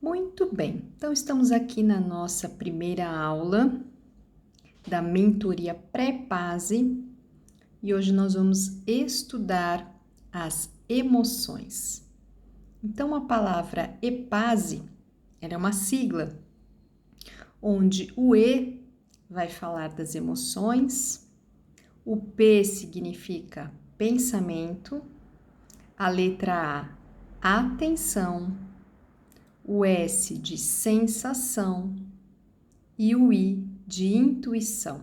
Muito bem, então estamos aqui na nossa primeira aula da mentoria pré-PASE e hoje nós vamos estudar as emoções. Então a palavra EPASE, ela é uma sigla, onde o E vai falar das emoções, o P significa pensamento, a letra A, atenção, o S de sensação e o I de intuição.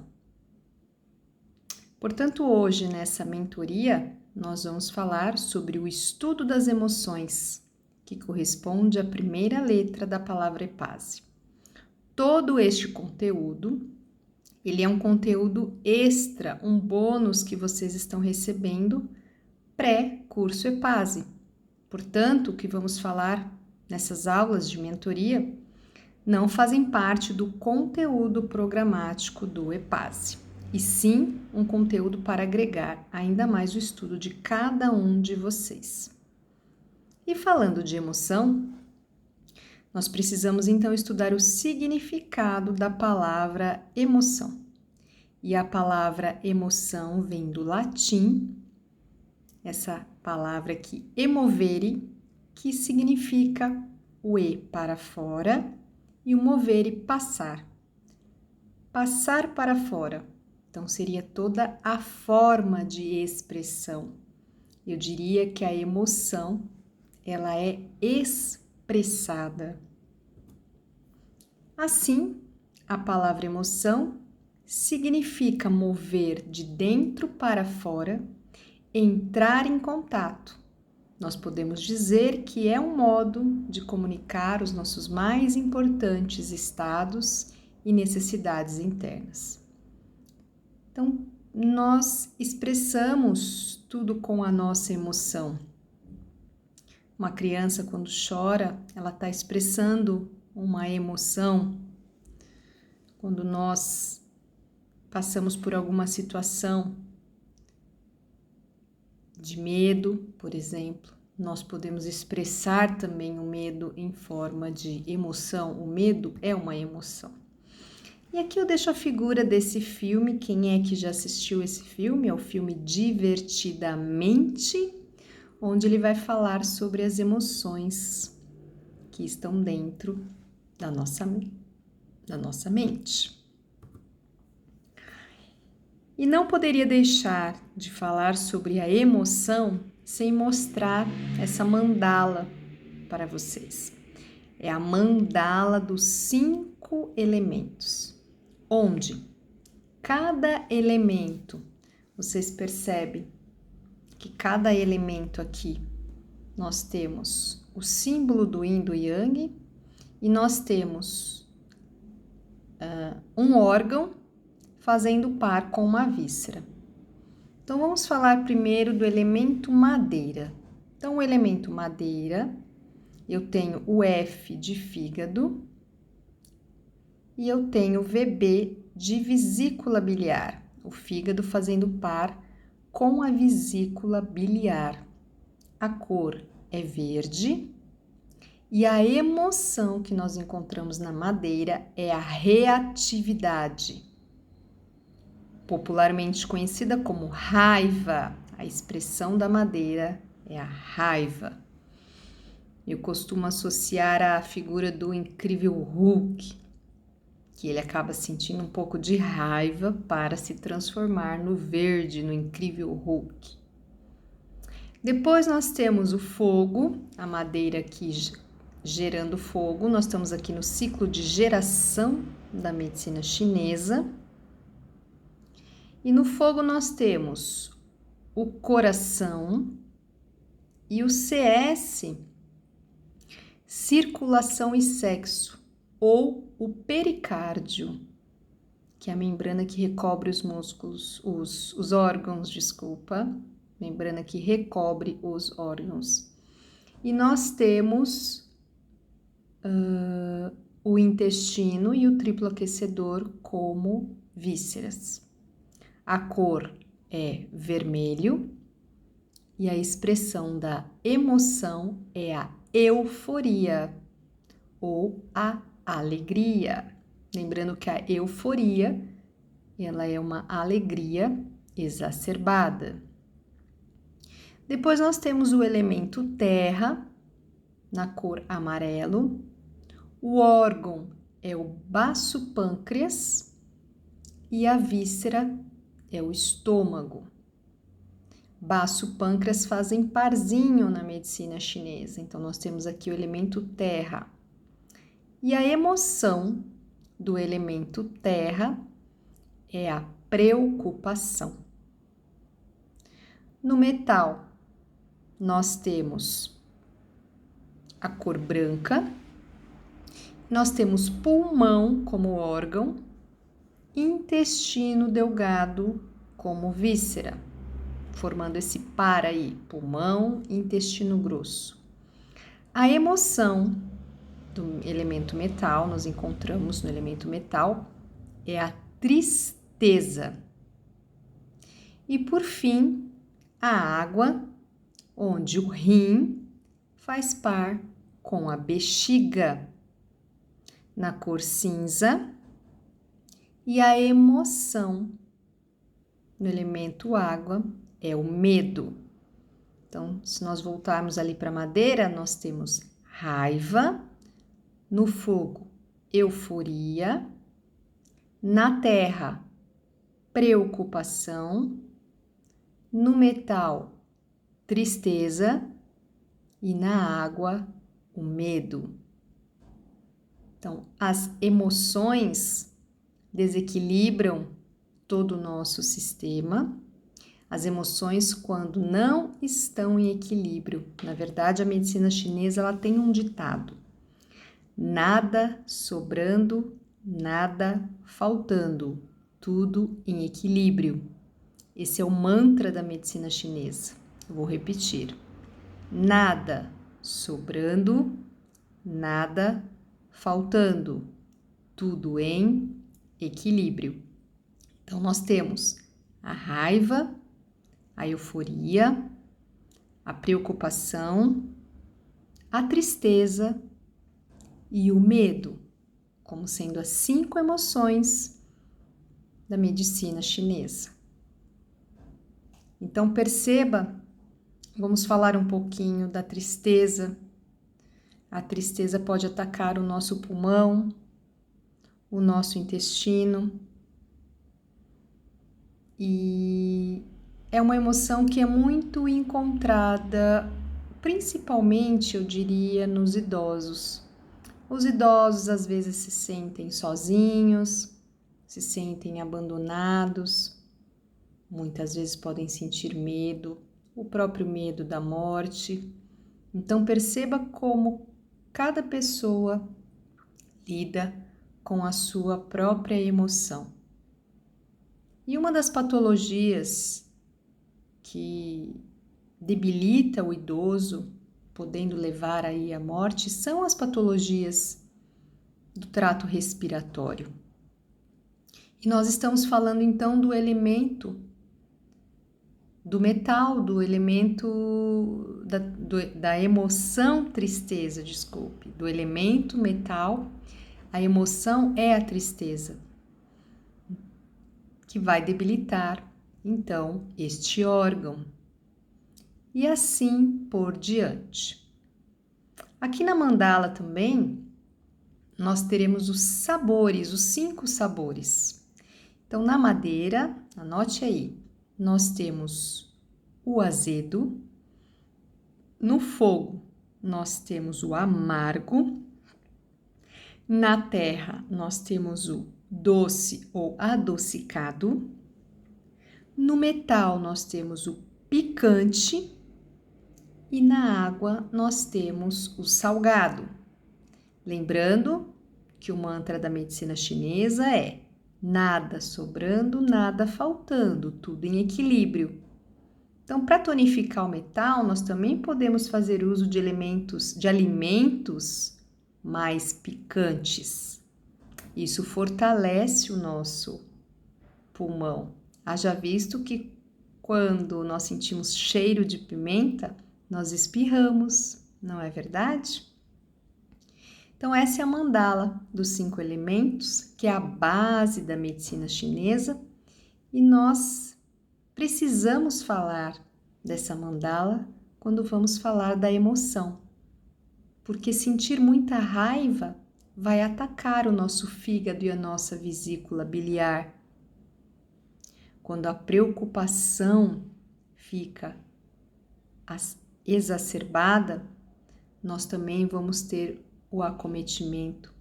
Portanto, hoje nessa mentoria, nós vamos falar sobre o estudo das emoções, que corresponde à primeira letra da palavra EPASE. Todo este conteúdo, ele é um conteúdo extra, um bônus que vocês estão recebendo pré-curso EPASE. Portanto, o que vamos falar nessas aulas de mentoria não fazem parte do conteúdo programático do EPASE, e sim um conteúdo para agregar ainda mais o estudo de cada um de vocês. E falando de emoção, nós precisamos então estudar o significado da palavra emoção. E a palavra emoção vem do latim, essa palavra aqui, emovere, que significa o E para fora e o movere, passar. Passar para fora. Então, seria toda a forma de expressão. Eu diria que a emoção, ela é expressada. Assim, a palavra emoção significa mover de dentro para fora, entrar em contato. Nós podemos dizer que é um modo de comunicar os nossos mais importantes estados e necessidades internas. Então, nós expressamos tudo com a nossa emoção. Uma criança, quando chora, ela está expressando uma emoção. Quando nós passamos por alguma situação de medo, por exemplo, nós podemos expressar também o medo em forma de emoção. O medo é uma emoção. E aqui eu deixo a figura desse filme. Quem é que já assistiu esse filme? É o filme Divertidamente, onde ele vai falar sobre as emoções que estão dentro da nossa mente. E não poderia deixar de falar sobre a emoção sem mostrar essa mandala para vocês. É a mandala dos 5 elementos, onde cada elemento, vocês percebem que cada elemento aqui, nós temos o símbolo do Yin do Yang e nós temos um órgão fazendo par com uma víscera. Então, vamos falar primeiro do elemento madeira. Então, o elemento madeira, eu tenho o F de fígado e eu tenho o VB de vesícula biliar, o fígado fazendo par com a vesícula biliar. A cor é verde e a emoção que nós encontramos na madeira é a reatividade, popularmente conhecida como raiva. A expressão da madeira é a raiva. Eu costumo associar a figura do incrível Hulk, que ele acaba sentindo um pouco de raiva para se transformar no verde, no incrível Hulk. Depois nós temos o fogo, a madeira aqui gerando fogo. Nós estamos aqui no ciclo de geração da medicina chinesa. E no fogo nós temos o coração e o CS, circulação e sexo, ou o pericárdio, que é a membrana que recobre os músculos, os órgãos, membrana que recobre os órgãos. E nós temos o intestino e o triplo aquecedor como vísceras. A cor é vermelho e a expressão da emoção é a euforia, ou a alegria. Lembrando que a euforia, ela é uma alegria exacerbada. Depois nós temos o elemento terra, na cor amarelo. O órgão é o baço pâncreas e a víscera é o estômago. Baço pâncreas fazem parzinho na medicina chinesa, então nós temos aqui o elemento terra. E a emoção do elemento terra é a preocupação. No metal, nós temos a cor branca, nós temos pulmão como órgão, intestino delgado como víscera, formando esse par aí, pulmão e intestino grosso. A emoção do elemento metal, nós encontramos no elemento metal, é a tristeza. E por fim, a água, onde o rim faz par com a bexiga, na cor cinza, e a emoção no elemento água é o medo. Então, se nós voltarmos ali para a madeira, nós temos raiva, no fogo, euforia, na terra, preocupação, no metal, tristeza e na água, o medo. Então, as emoções desequilibram todo o nosso sistema. As emoções, quando não estão em equilíbrio. Na verdade, a medicina chinesa ela tem um ditado: nada sobrando, nada faltando, tudo em equilíbrio. Esse é o mantra da medicina chinesa. Eu vou repetir: nada sobrando, nada faltando, tudo em equilíbrio. Então, nós temos a raiva, a euforia, a preocupação, a tristeza e o medo, como sendo as 5 emoções da medicina chinesa. Então, perceba, vamos falar um pouquinho da tristeza. A tristeza pode atacar o nosso pulmão, o nosso intestino, e é uma emoção que é muito encontrada, principalmente, eu diria, nos idosos. Os idosos às vezes se sentem sozinhos, se sentem abandonados, muitas vezes podem sentir medo, o próprio medo da morte. Então perceba como cada pessoa lida com a sua própria emoção. E uma das patologias que debilita o idoso, podendo levar aí à morte, são as patologias do trato respiratório. E nós estamos falando então do elemento do metal, do elemento da emoção tristeza, desculpe, do elemento metal. A emoção é a tristeza, que vai debilitar, então, este órgão. E assim por diante. Aqui na mandala também, nós teremos os sabores, os 5 sabores. Então, na madeira, anote aí, nós temos o azedo. No fogo, nós temos o amargo. Na terra, nós temos o doce ou adocicado. No metal, nós temos o picante. E na água, nós temos o salgado. Lembrando que o mantra da medicina chinesa é nada sobrando, nada faltando, tudo em equilíbrio. Então, para tonificar o metal, nós também podemos fazer uso de alimentos mais picantes. Isso fortalece o nosso pulmão. Haja visto que quando nós sentimos cheiro de pimenta, nós espirramos, não é verdade? Então, essa é a mandala dos 5 elementos, que é a base da medicina chinesa, e nós precisamos falar dessa mandala quando vamos falar da emoção, porque sentir muita raiva vai atacar o nosso fígado e a nossa vesícula biliar. Quando a preocupação fica exacerbada, nós também vamos ter o acometimento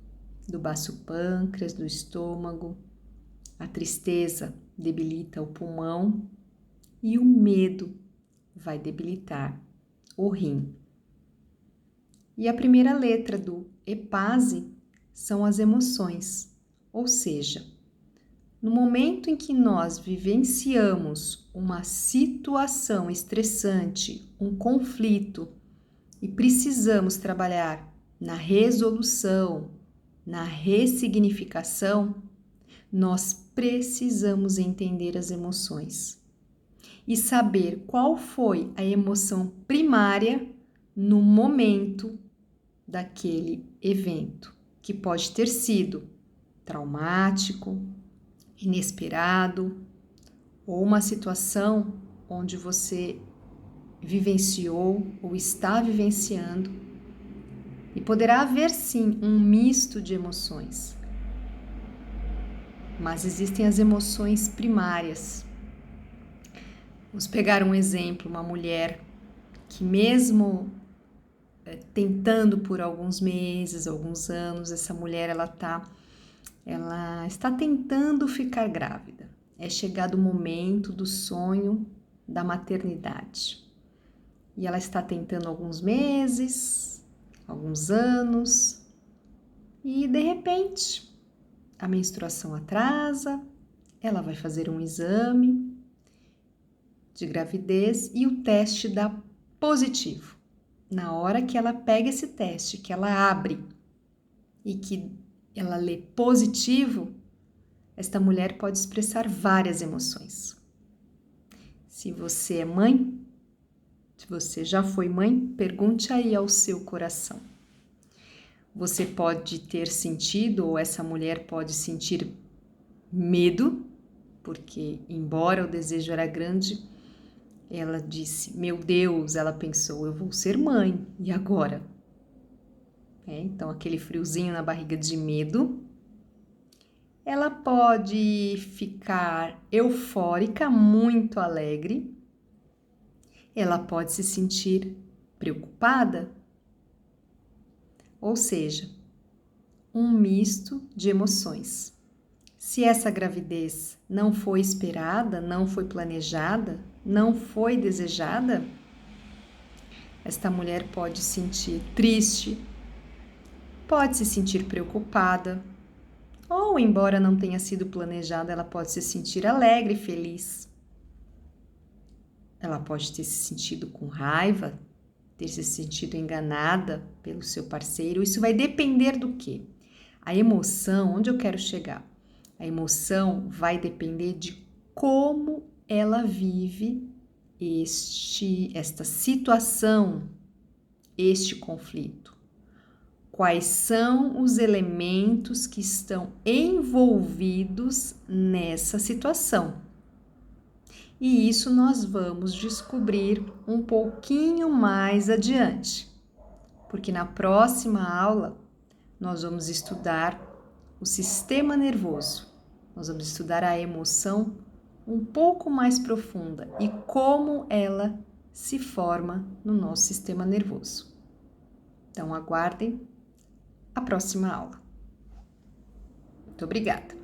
do baço pâncreas, do estômago, a tristeza debilita o pulmão e o medo vai debilitar o rim. E a primeira letra do EPASE são as emoções, ou seja, no momento em que nós vivenciamos uma situação estressante, um conflito, e precisamos trabalhar na resolução, na ressignificação, nós precisamos entender as emoções e saber qual foi a emoção primária no momento daquele evento, que pode ter sido traumático, inesperado, ou uma situação onde você vivenciou ou está vivenciando. E poderá haver sim um misto de emoções, mas existem as emoções primárias. Vamos pegar um exemplo, uma mulher que mesmo tentando por alguns meses, alguns anos, essa mulher ela está tentando ficar grávida. É chegado o momento do sonho da maternidade. E ela está tentando alguns meses, alguns anos, e de repente a menstruação atrasa, ela vai fazer um exame de gravidez e o teste dá positivo. Na hora que ela pega esse teste, que ela abre e que ela lê positivo, esta mulher pode expressar várias emoções. Se você é mãe, se você já foi mãe, pergunte aí ao seu coração. Você pode ter sentido, ou essa mulher pode sentir medo, porque embora o desejo era grande, ela disse, meu Deus, ela pensou, eu vou ser mãe, e agora? Então, aquele friozinho na barriga de medo. Ela pode ficar eufórica, muito alegre. Ela pode se sentir preocupada. Ou seja, um misto de emoções. Se essa gravidez não foi esperada, não foi planejada, não foi desejada, esta mulher pode se sentir triste, pode se sentir preocupada, ou, embora não tenha sido planejada, ela pode se sentir alegre, feliz. Ela pode ter se sentido com raiva, ter se sentido enganada pelo seu parceiro. Isso vai depender do quê? A emoção, onde eu quero chegar? A emoção vai depender de como ela vive esta situação, este conflito. Quais são os elementos que estão envolvidos nessa situação? E isso nós vamos descobrir um pouquinho mais adiante, porque na próxima aula nós vamos estudar o sistema nervoso, nós vamos estudar a emoção um pouco mais profunda e como ela se forma no nosso sistema nervoso. Então, aguardem a próxima aula. Muito obrigada!